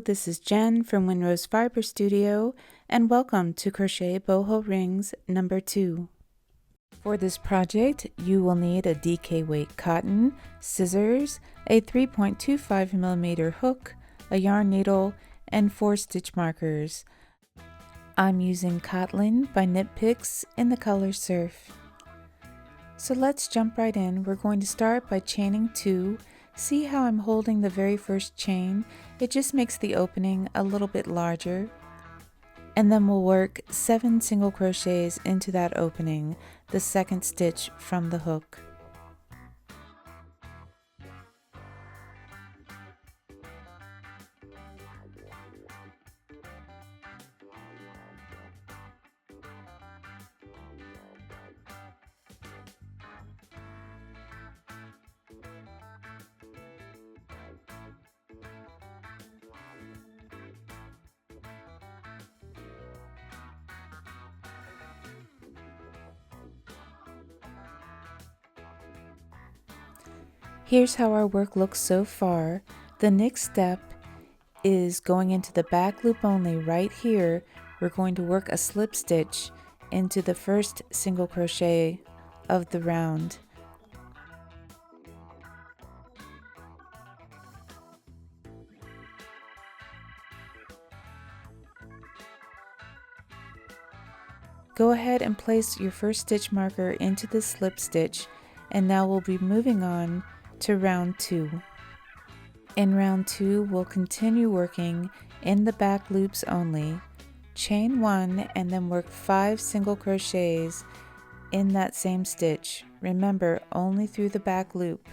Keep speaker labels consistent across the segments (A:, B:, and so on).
A: this is Jen from Winrose Fiber Studio, and welcome to Crochet Boho Rings number 2. For this project, you will need a DK weight cotton, scissors, a 3.25mm hook, a yarn needle, and 4 stitch markers. I'm using Kotlin by Knit Picks in the color Surf. So let's jump right in. We're going to start by chaining 2. See how I'm holding the very first chain? It just makes the opening a little bit larger. And then we'll work 7 single crochets into that opening, the second stitch from the hook. Here's how our work looks so far. The next step is going into the back loop only. Right here, we're going to work a slip stitch into the first single crochet of the round. Go ahead and place your first stitch marker into the slip stitch, and now we'll be moving on to round 2. In round 2, we'll continue working in the back loops only. Chain 1 and then work 5 single crochets in that same stitch. Remember, only through the back loop.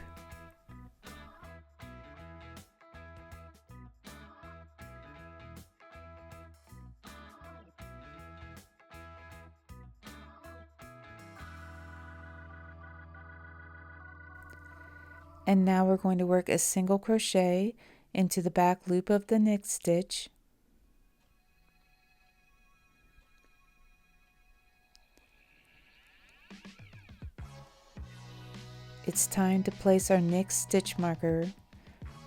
A: And now we're going to work a single crochet into the back loop of the next stitch. It's time to place our next stitch marker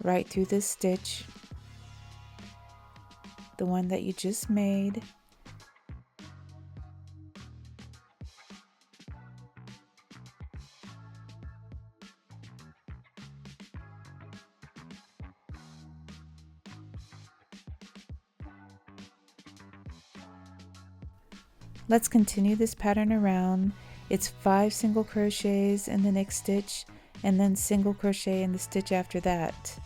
A: right through this stitch, the one that you just made. Let's continue this pattern around. It's 5 single crochets in the next stitch and then single crochet in the stitch after that,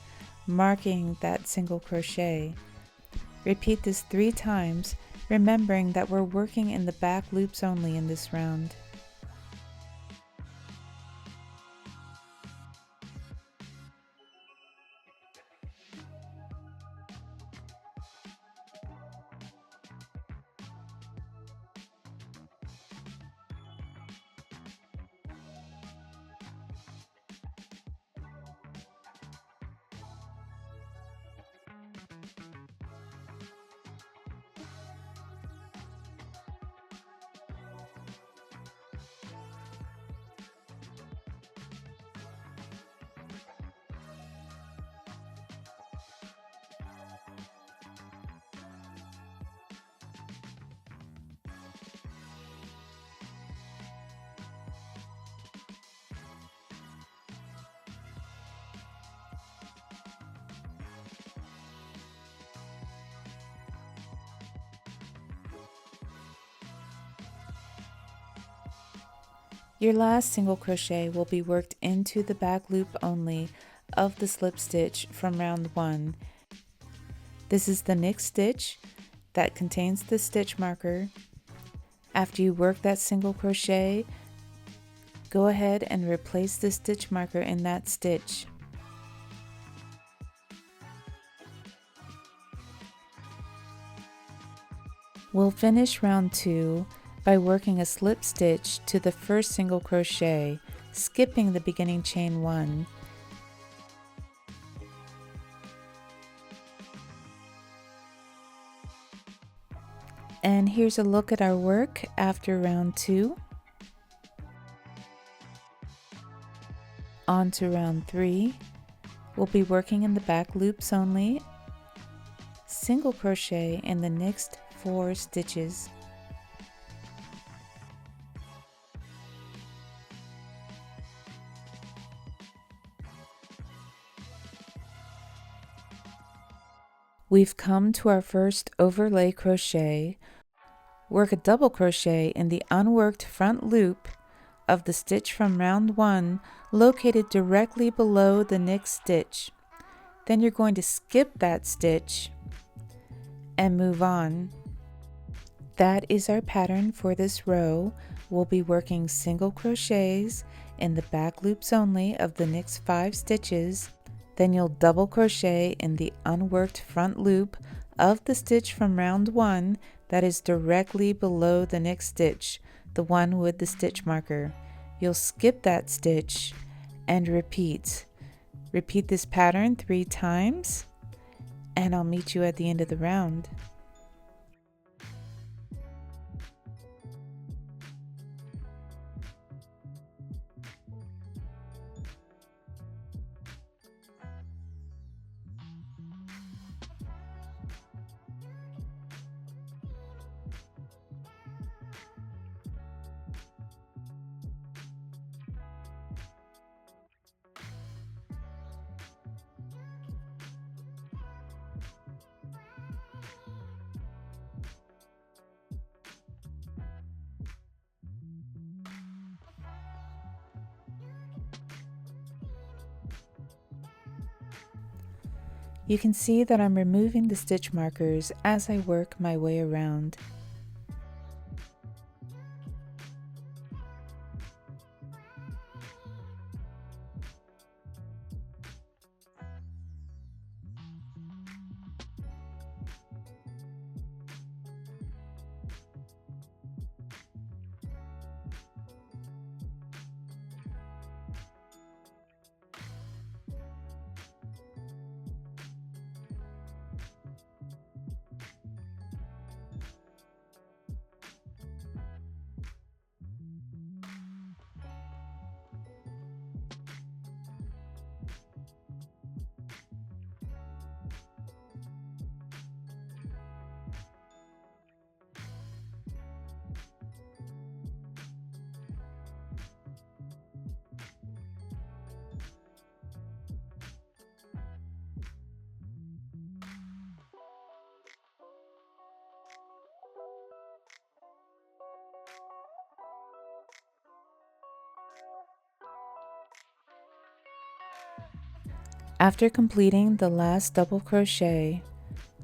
A: marking that single crochet. Repeat this 3 times, remembering that we're working in the back loops only in this round. Your last single crochet will be worked into the back loop only of the slip stitch from round 1. This is the next stitch that contains the stitch marker. After you work that single crochet, go ahead and replace the stitch marker in that stitch. We'll finish round 2 by working a slip stitch to the first single crochet, skipping the beginning chain 1. And here's a look at our work after round 2. On to round 3. We'll be working in the back loops only, single crochet in the next 4 stitches. We've come to our first overlay crochet. Work a double crochet in the unworked front loop of the stitch from round 1 located directly below the next stitch. Then you're going to skip that stitch and move on. That is our pattern for this row. We'll be working single crochets in the back loops only of the next 5 stitches. Then you'll double crochet in the unworked front loop of the stitch from round 1 that is directly below the next stitch, the one with the stitch marker. You'll skip that stitch and repeat. Repeat this pattern 3 times, and I'll meet you at the end of the round. You can see that I'm removing the stitch markers as I work my way around. After completing the last double crochet,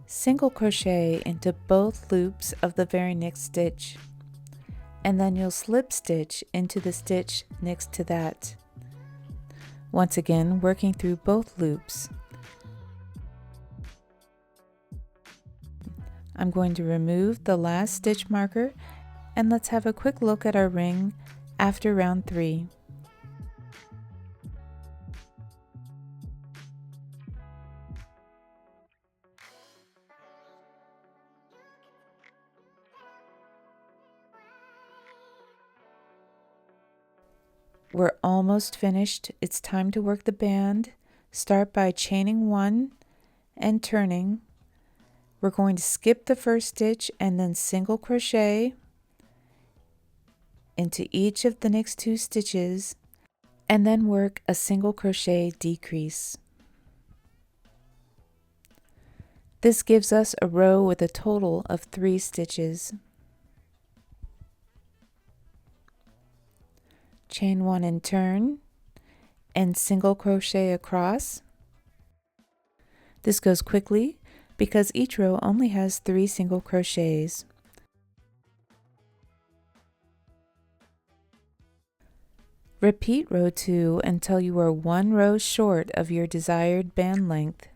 A: single crochet into both loops of the very next stitch, and then you'll slip stitch into the stitch next to that. Once again, working through both loops. I'm going to remove the last stitch marker, and let's have a quick look at our ring after round 3. We're almost finished. It's time to work the band. Start by chaining 1 and turning. We're going to skip the first stitch and then single crochet into each of the next 2 stitches, and then work a single crochet decrease. This gives us a row with a total of 3 stitches. Chain 1 and turn, and single crochet across. This goes quickly because each row only has 3 single crochets. Repeat row 2 until you are 1 row short of your desired band length.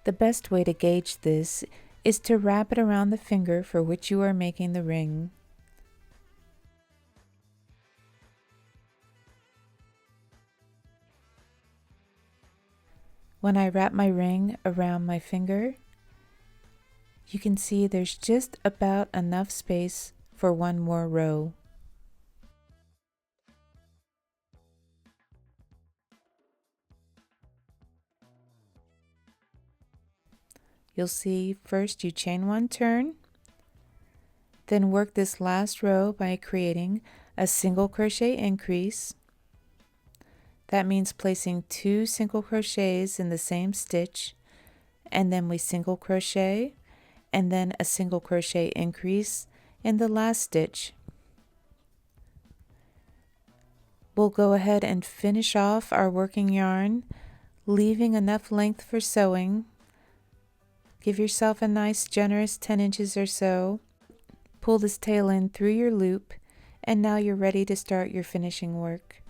A: The best way to gauge this is to wrap it around the finger for which you are making the ring. When I wrap my ring around my finger, You can see there's just about enough space for one more row. You'll see first you chain one turn, then work this last row by creating a single crochet increase. That means placing 2 single crochets in the same stitch, and then we single crochet and then a single crochet increase in the last stitch. We'll go ahead and finish off our working yarn, leaving enough length for sewing. Give yourself a nice generous 10 inches or so. Pull this tail in through your loop, and now you're ready to start your finishing work.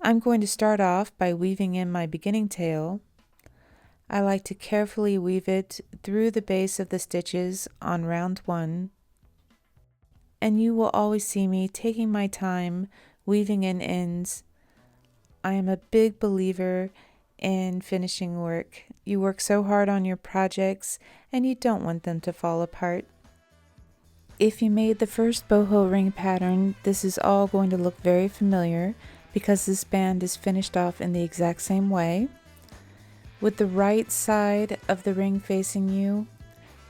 A: I'm going to start off by weaving in my beginning tail. I like to carefully weave it through the base of the stitches on round 1. And you will always see me taking my time weaving in ends. I am a big believer in finishing work. You work so hard on your projects and you don't want them to fall apart. If you made the first boho ring pattern, this is all going to look very familiar because this band is finished off in the exact same way. With the right side of the ring facing you,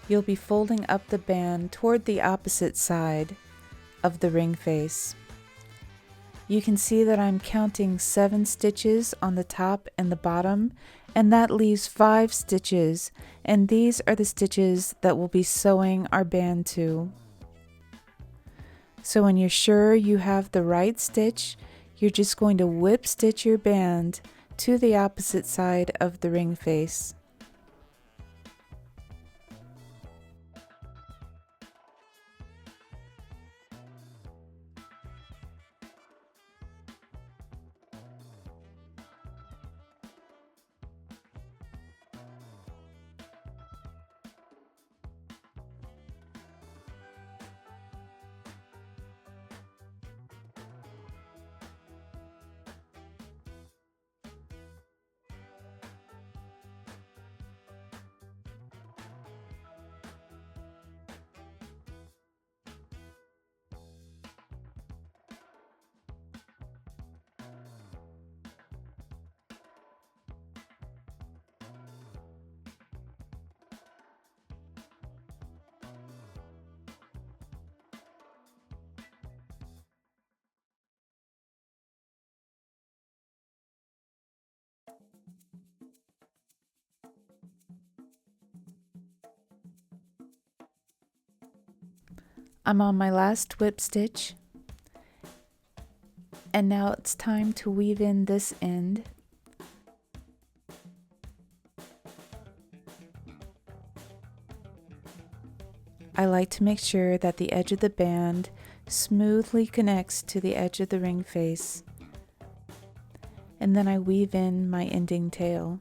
A: you'll be folding up the band toward the opposite side of the ring face. You can see that I'm counting 7 stitches on the top and the bottom, and that leaves 5 stitches, and these are the stitches that we'll be sewing our band to. So when you're sure you have the right stitch, you're just going to whip stitch your band to the opposite side of the ring face. I'm on my last whip stitch, and now it's time to weave in this end. I like to make sure that the edge of the band smoothly connects to the edge of the ring face, and then I weave in my ending tail.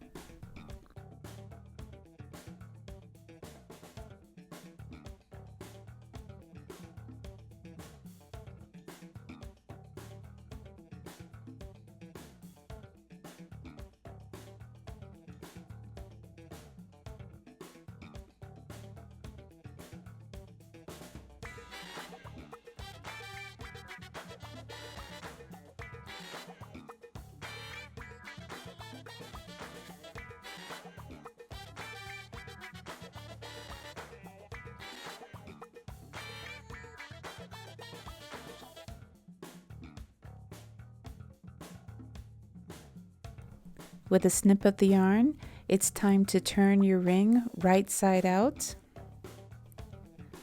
A: With a snip of the yarn, it's time to turn your ring right side out.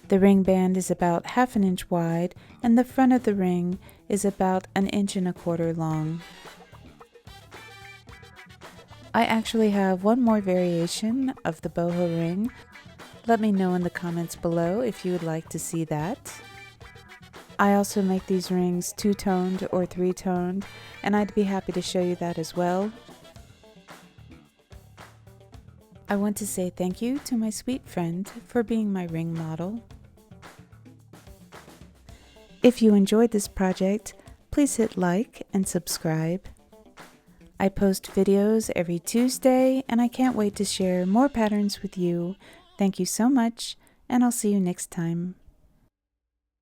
A: The ring band is about 1/2 inch wide, and the front of the ring is about 1.25 inches long. I actually have one more variation of the boho ring. Let me know in the comments below if you would like to see that. I also make these rings 2-toned or 3-toned, and I'd be happy to show you that as well. I want to say thank you to my sweet friend for being my ring model. If you enjoyed this project, please hit like and subscribe. I post videos every Tuesday, and I can't wait to share more patterns with you. Thank you so much, and I'll see you next time.